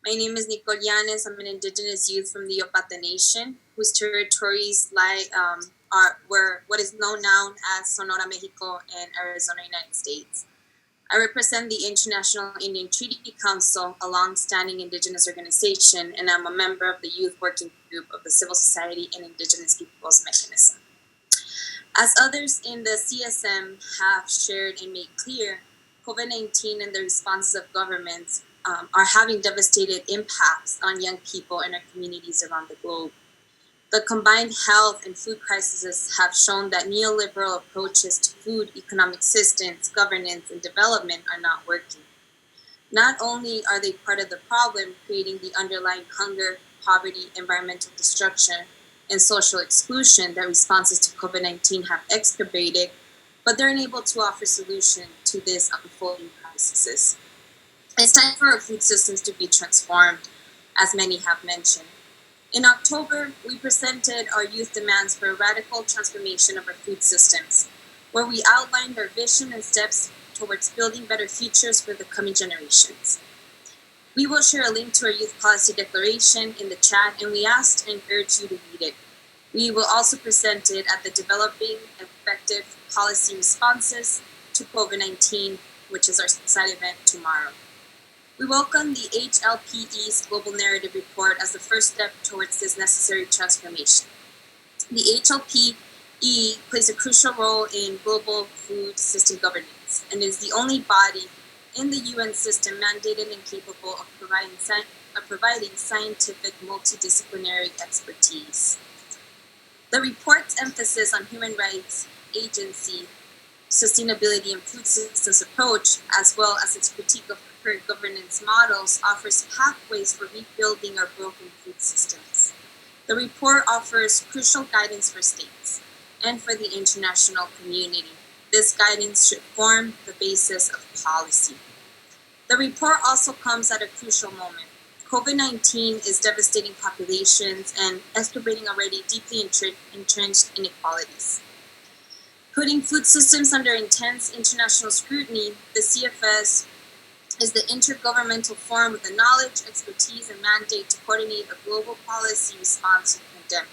My name is Nicole Yanes. I'm an Indigenous youth from the Opata Nation, whose territories lie are where what is known now as Sonora, Mexico, and Arizona, United States. I represent the International Indian Treaty Council, a long-standing Indigenous organization, and I'm a member of the Youth Working Group of the Civil Society and Indigenous Peoples Mechanism. As others in the CSM have shared and made clear, COVID-19 and the responses of governments are having devastating impacts on young people in our communities around the globe. The combined health and food crises have shown that neoliberal approaches to food, economic systems, governance, and development are not working. Not only are they part of the problem, creating the underlying hunger, poverty, environmental destruction, and social exclusion that responses to COVID-19 have exacerbated, but they're unable to offer solution to this unfolding crisis. It's time for our food systems to be transformed, as many have mentioned. In October, we presented our youth demands for a radical transformation of our food systems, where we outlined our vision and steps towards building better futures for the coming generations. We will share a link to our youth policy declaration in the chat, and we asked and urge you to read it. We will also present it at the Developing Effective Policy Responses to COVID-19, which is our side event tomorrow. We welcome the HLPE's Global Narrative Report as the first step towards this necessary transformation. The HLPE plays a crucial role in global food system governance and is the only body in the UN system mandated and capable of providing scientific multidisciplinary expertise. The report's emphasis on human rights, agency, sustainability, and food systems approach, as well as its critique of current governance models, offers pathways for rebuilding our broken food systems. The report offers crucial guidance for states and for the international community. This guidance should form the basis of policy. The report also comes at a crucial moment. COVID-19 is devastating populations and exacerbating already deeply entrenched inequalities. Putting food systems under intense international scrutiny, the CFS is the intergovernmental forum with the knowledge, expertise, and mandate to coordinate a global policy response to the pandemic.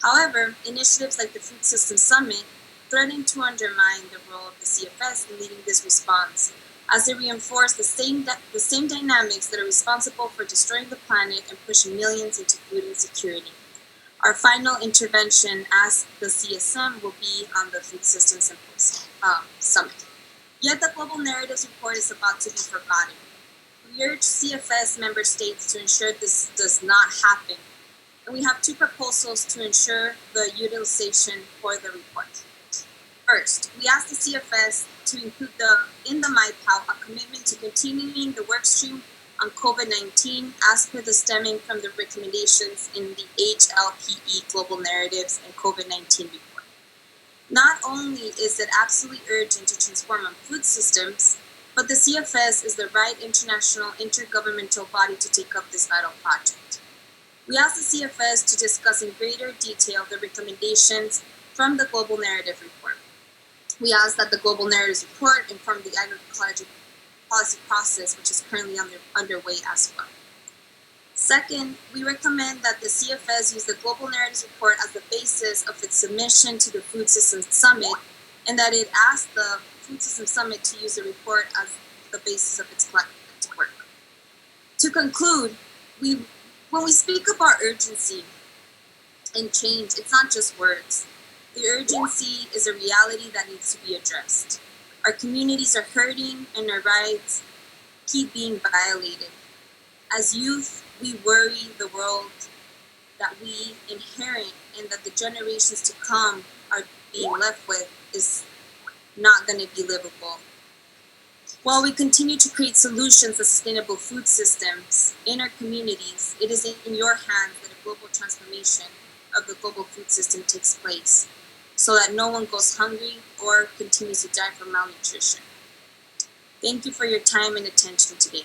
However, initiatives like the Food Systems Summit threaten to undermine the role of the CFS in leading this response, as they reinforce the same dynamics that are responsible for destroying the planet and pushing millions into food insecurity. Our final intervention as the CSM will be on the Food Systems Summit. Yet the Global Narratives Report is about to be forgotten. We urge CFS member states to ensure this does not happen, and we have two proposals to ensure the utilization for the report. First, we ask the CFS to include in the MyPow a commitment to continuing the workstream on COVID-19 as per the stemming from the recommendations in the HLPE Global Narratives and COVID-19 report. Not only is it absolutely urgent to transform our food systems, but the CFS is the right international intergovernmental body to take up this vital project. We ask the CFS to discuss in greater detail the recommendations from the Global Narrative Report. We ask that the Global Narratives Report inform the agriculture policy process, which is currently underway as well. Second, we recommend that the CFS use the Global Narratives Report as the basis of its submission to the Food Systems Summit, and that it asks the Food Systems Summit to use the report as the basis of its collective work. To conclude, when we speak about urgency and change, it's not just words. The urgency is a reality that needs to be addressed. Our communities are hurting and our rights keep being violated. As youth, we worry the world that we inherit and that the generations to come are being left with is not going to be livable. While we continue to create solutions to sustainable food systems in our communities, it is in your hands that a global transformation of the global food system takes place, so that no one goes hungry or continues to die from malnutrition. Thank you for your time and attention today.